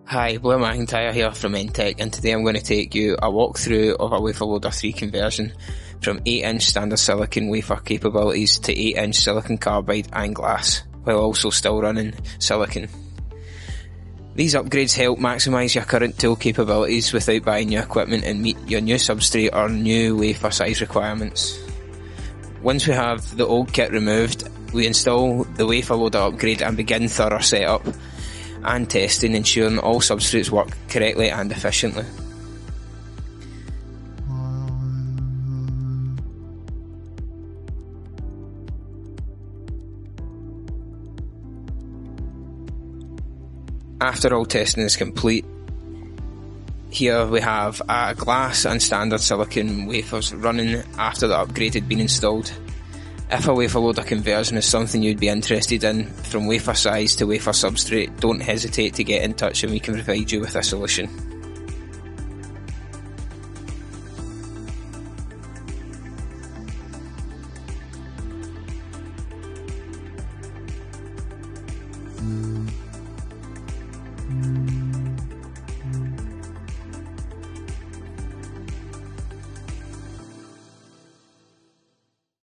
Hi, Blair McIntyre here from NTEK, and today I'm going to take you a walkthrough of a Wafer Loader 3 conversion from 8-inch standard silicon wafer capabilities to 8-inch silicon carbide and glass, while also still running silicon. These upgrades help maximise your current tool capabilities without buying new equipment and meet your new substrate or new wafer size requirements. Once we have the old kit removed, we install the Wafer Loader upgrade and begin thorough setup and testing, ensuring all substrates work correctly and efficiently. After all testing is complete, here we have a glass and standard silicon wafers running after the upgrade had been installed. If a wafer loader conversion is something you'd be interested in, from wafer size to wafer substrate, don't hesitate to get in touch and we can provide you with a solution.